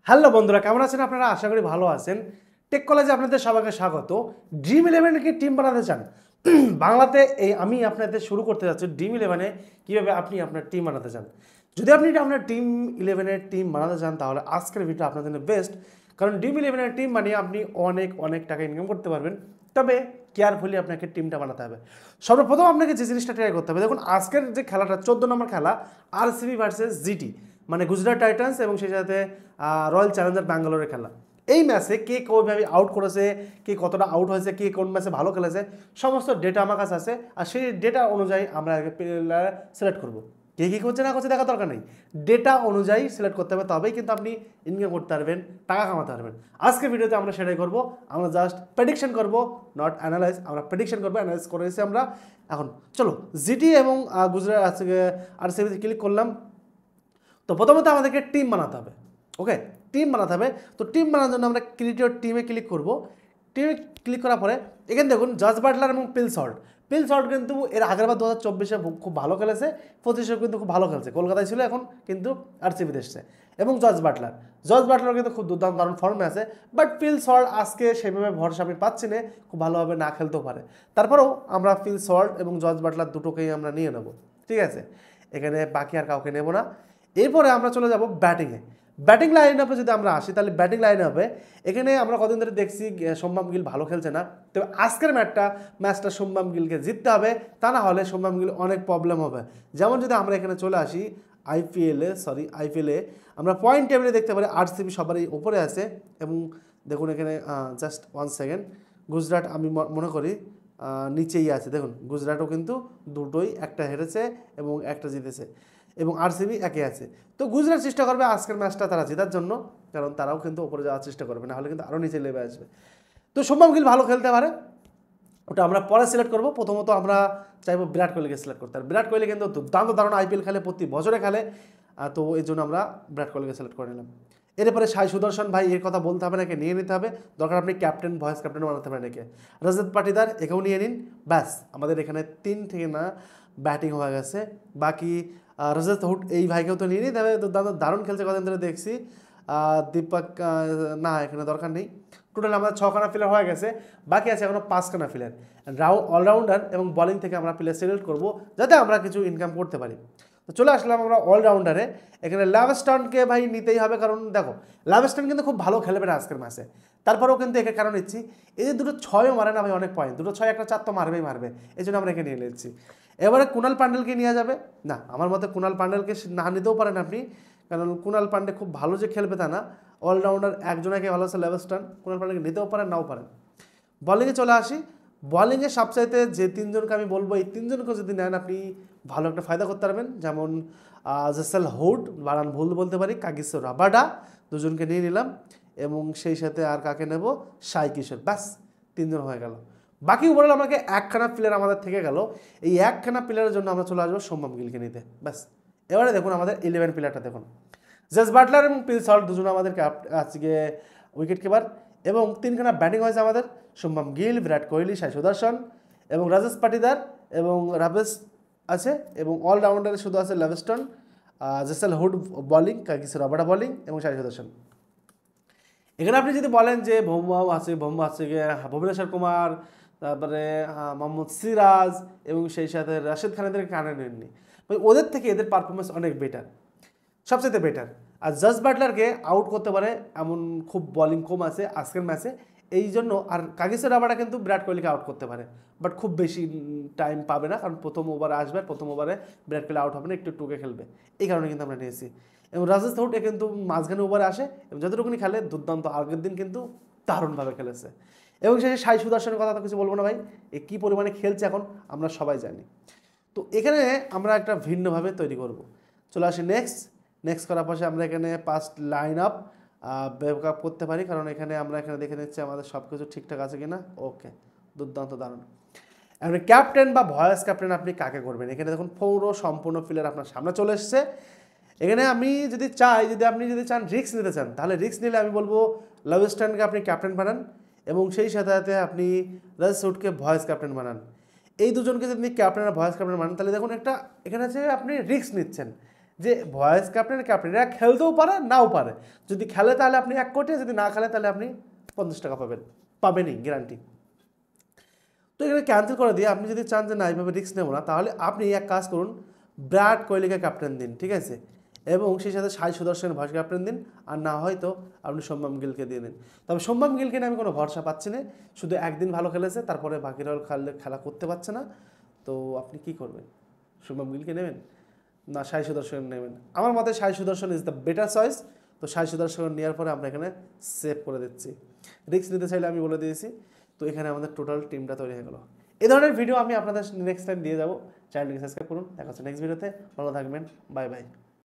Hello বন্ধুরা, কেমন আছেন আপনারা? আশা করি ভালো আছেন। টেক কলেজে আপনাদের সবাইকে স্বাগত। ড্রিম ইলেভেনে কি টিম বানাতে চান? বাংলাতে আমি আপনাদের শুরু করতে যাচ্ছি ড্রিম ইলেভেনে কীভাবে আপনি আপনার টিম বানাতে চান। যদি আপনি আপনার ড্রিম ইলেভেনের টিম বানাতে চান তাহলে আজকের ভিডিও আপনার জন্য বেস্ট, কারণ ড্রিম ইলেভেনের টিম বানিয়ে আপনি অনেক অনেক টাকা ইনকাম করতে পারবেন। তবে কেয়ারফুলি আপনাকে টিমটা বানাতে হবে। সর্বপ্রথম আপনাকে যে জিনিসটা ট্রাই করতে হবে, দেখুন আজকের যে খেলাটা 14 নম্বর খেলা, আরসিবি ভার্সেস জিটি, মানে গুজরাট টাইটান্স এবং সেই সাথে রয়্যাল চ্যালেঞ্জার ব্যাঙ্গালোরের খেলা। এই ম্যাচে কে কীভাবে আউট করেছে, কে কতটা আউট হয়েছে, কে কোন ম্যাচে ভালো খেলেছে, সমস্ত ডেটা আমার কাছে আছে। আর সেই ডেটা অনুযায়ী আমরা প্লেয়ার সিলেক্ট করবো। কে কী করছে না করছে দেখার দরকার নেই, ডেটা অনুযায়ী সিলেক্ট করতে হবে, তবেই কিন্তু আপনি ইনকাম করতে পারবেন, টাকা কামাতে পারবেন। আজকের ভিডিওতে আমরা সেটাই করবো। আমরা জাস্ট প্রেডিকশন করবো, নট অ্যানালাইজ। আমরা প্রেডিকশন করবো, অ্যানালাইজ করেছি আমরা। এখন চলো জিটি এবং গুজরাট আরসিবিতে ক্লিক করলাম। তো প্রথমত আমাদেরকে টিম বানাতে হবে। ওকে, টিম বানাতে হবে। তো টিম বানানোর জন্য আমরা ক্রিয়েট ইউর টিমে ক্লিক করব। টিমে ক্লিক করার পরে এখানে দেখুন জজ বাটলার এবং পিল সল্ট কিন্তু এর আগের বার 2024-এ খুব ভালো খেলেছে, 25-এ কিন্তু খুব ভালো খেলছে, কলকাতায় ছিল, এখন কিন্তু আরসিবিতে এসছে। এবং জজ বাটলার কিন্তু খুব দুর্দান্ত দারুণ ফর্মে আছে। বাট পিল সল্ট আজকে সেভাবে ভরসা আমি পাচ্ছি না, খুব ভালোভাবে না খেলতেও পারে। তারপরেও আমরা পিল সল্ট এবং জজ বাটলার দুটোকেই আমরা নিয়ে নেব, ঠিক আছে? এখানে বাকি আর কাউকে নেব না। এরপরে আমরা চলে যাব ব্যাটিংয়ে। ব্যাটিং লাইন আপে যদি আমরা আসি, তাহলে ব্যাটিং লাইন আপে এখানে আমরা কদিন ধরে দেখছি শুভমান গিল ভালো খেলছে না। তবে আজকের ম্যাচটা শুভমান গিলকে জিততে হবে, তা না হলে শুভমান গিল অনেক প্রবলেম হবে। যেমন যদি আমরা এখানে চলে আসি আইপিএলে আমরা পয়েন্ট টেবিলে দেখতে পারি আরসিবি সবারই উপরে আছে। এবং দেখুন এখানে জাস্ট 1 সেকেন্ড, গুজরাট আমি মনে করি নিচেই আছে। দেখুন গুজরাটও কিন্তু দুটোই, একটা হেরেছে এবং একটা জিতেছে, এবং আরসিবি একে আছে। তো গুজরাট চেষ্টা করবে আজকের ম্যাচটা তারা জেতার জন্য, কারণ তারাও কিন্তু উপরে যাওয়ার চেষ্টা করবে, না হলে কিন্তু আরও নিচে লেবে আসবে। তো শুভমান গিল ভালো খেলতে পারে, ওটা আমরা পরে সিলেক্ট করবো। প্রথমত আমরা চাইবো বিরাট কোহলিকে সিলেক্ট করতে। আর বিরাট কোহলি কিন্তু দুর্দান্ত দারুণ আইপিএল খেলে, প্রতি বছরে খেলে। তো এই জন্য আমরা বিরাট কোহলিকে সিলেক্ট করে নিলাম। এরপরে সাই সুদর্শন ভাই, এর কথা বলতে হবে না, একে নিয়ে নিতে হবে। দরকার আপনি ক্যাপ্টেন, ভয়েস ক্যাপ্টেন বানাতে পারেন একে। রজত পাটিদার, একেও নিয়ে নিন। ব্যাস আমাদের এখানে 3 থেকে না ব্যাটিং হয়ে গেছে। বাকি রজত হুড এই ভাইকেও তো নিয়ে নিতে হবে, দারুণ খেলছে, কদিন ধরে দেখছি। দীপক না, এখানে দরকার নেই। টোটাল আমাদের 6খানা প্লেয়ার হয়ে গেছে, বাকি আছে এখনো 5খানা প্লেয়ার। অলরাউন্ডার এবং বলিং থেকে আমরা প্লেয়ার সিলেক্ট করবো, যাতে আমরা কিছু ইনকাম করতে পারি। তো চলে আসলাম আমরা অলরাউন্ডারে। এখানে লাভস্টনকে ভাই নিতেই হবে, কারণ দেখো লাভস্টন কিন্তু খুব ভালো খেলবে না আজকের ম্যাচে। তারপরেও কিন্তু একে কারণ নিচ্ছি, এই যে দুটো 6ও মারে না ভাই, অনেক পয়েন্ট, দুটো 6 একটা 4 তো মারবে, এই জন্য আমরা একে নিয়ে নিচ্ছি। এবারে কুণাল পান্ডেলকে নিয়ে যাবে না, আমার মতে কুণাল পান্ডেলকে না নিতেও পারেন আপনি, কারণ কুণাল পান্ডে খুব ভালো যে খেলবে তা না। অলরাউন্ডার একজনকে ভালো আছে লাভস্টন, কুণাল পান্ডেলকে নিতেও পারেন, নাও পারেন। বলিংয়ে চলে আসি। বলিংয়ে সবচাইতে যে 3জনকে আমি বলবো, এই 3জনকে যদি নেন আপনি ভালো একটা ফায়দা করতে পারবেন। যেমন জেসেল হুড, বানান ভুল বলতে পারি, কাগিসো রাবাডা, দুজনকে নিয়ে নিলাম। এবং সেই সাথে আর কাকে নেব, সাই কিশোর। ব্যাস 3জন হয়ে গেল। বাকি ওভারঅল আমাকে 1খানা প্লেয়ার আমাদের থেকে গেল। এই 1খানা প্লেয়ারের জন্য আমরা চলে আসবো শুভমান গিলকে নিতে। ব্যাস এবারে দেখুন আমাদের 11 প্লেয়ারটা দেখুন, জস বাটলার এবং পিল সল্ট দুজন আমাদের আজকে উইকেট কিপার। এবং 3খানা ব্যাটিং হয়েছে আমাদের, শুভমান গিল, বিরাট কোহলি, সাই সুদর্শন এবং রাজেশ পাটিদার এবং রাভেশ আছে। এবং অলরাউন্ডারে শুধু আছে লাভস্টন, জেসেল হুড বলিং, কাগিসো রাবাডা বলিং এবং সাই সুদর্শন। এখানে আপনি যদি বলেন যে ভৌম আছে ভুবনেশ্বর কুমার, তারপরে মোহাম্মদ সিরাজ এবং সেই সাথে রাশেদ খানেদেরকে কানে নেননি, ওদের থেকে এদের পারফরমেন্স অনেক বেটার, সবচেয়ে বেটার। আর জস বাটলারকে আউট করতে পারে এমন খুব বলিং কম আছে আজকের ম্যাচে, এই জন্য। আর কাগিসো রাবাডা কিন্তু বিরাট কোহলিকে আউট করতে পারে, বাট খুব বেশি টাইম পাবে না, কারণ প্রথম ওভারে আসবে, প্রথম ওভারে বিরাট কোহলি আউট হবে না, একটু টুকে খেলবে, এই কারণে কিন্তু আমরা নিয়েছি। এবং রাজেশ হুড কিন্তু মাঝখানে ওভারে আসে এবং যতটুকুনি খেলে দুর্দান্ত, আগের দিন কিন্তু দারুণভাবে খেলেছে। এবং সেই সাই সুদর্শনের কথা তো কিছু বলবো না ভাই, এ কী পরিমাণে খেলছে এখন আমরা সবাই জানি। তো এখানে আমরা একটা ভিন্নভাবে তৈরি করব। চলে আসি নেক্সট করার পাশে আমরা এখানে 5 লাইন আপ ব্যাকআপ করতে পারি, কারণ এখানে আমরা এখানে দেখে নিচ্ছি আমাদের সব কিছু ঠিকঠাক আছে কিনা। ওকে, দুর্দান্ত দারুণ। আপনি ক্যাপ্টেন বা ভয়েস ক্যাপ্টেন আপনি কাকে করবেন? এখানে দেখুন পুরো সম্পূর্ণ প্লেয়ার আপনার সামনে চলে এসছে। এখানে আমি আপনি যদি চান রিস্ক নিতে চান, তাহলে রিস্ক নিলে আমি বলবো লাভস্টনকে আপনি ক্যাপ্টেন বানান এবং সেই সাথে আপনি রাজেশ হুডকে ভয়েস ক্যাপ্টেন বানান। এই দুজনকে যদি আপনি ক্যাপ্টেন আর ভয়েস ক্যাপ্টেন বানান, তাহলে দেখুন একটা এখানে আছে আপনি রিস্ক নিচ্ছেন, যে ভয়েস ক্যাপ্টেন ক্যাপ্টেন এরা খেলতেও পারে নাও পারে, যদি খেলে তাহলে আপনি 1 কোটি, যদি না খেলে তাহলে আপনি 50 টাকা পাবেনই গ্যারান্টি। তো এখানে ক্যান্সেল করে দিয়ে আপনি যদি চান যে না এইভাবে রিস্ক নেবো না, তাহলে আপনি এক কাজ করুন, বিরাট কোহলিকে ক্যাপ্টেন দিন, ঠিক আছে, এবং সেই সাথে সাই সুদর্শন ভাইস ক্যাপ্টেন দিন, আর না হয়তো আপনি শুভমান গিলকে দিয়ে দিন। তবে শুভমান গিলকে নিয়ে আমি কোনো ভরসা পাচ্ছি না, শুধু একদিন ভালো খেলেছে, তারপরে বাকিরা খেলা করতে পারছে না। তো আপনি কি করবেন, শুভমান গিলকে নেবেন না সাই সুদর্শন নেবেন? আমার মতে সাই সুদর্শন ইজ দ্য বেটার চয়েস। তো সাই সুদর্শন নেওয়ার পরে আমরা এখানে সেভ করে দিচ্ছি। রিস্ক নিতে চাইলে আমি বলে দিয়েছি। তো এখানে আমাদের টোটাল টিমটা তৈরি হয়ে গেলো। এই ধরনের ভিডিও আমি আপনাদের নেক্সট টাইম দিয়ে যাবো। চ্যানেলটিকে সাবস্ক্রাইব করুন। দেখা হচ্ছে নেক্সট ভিডিওতে। ভালো থাকবেন। Bye bye.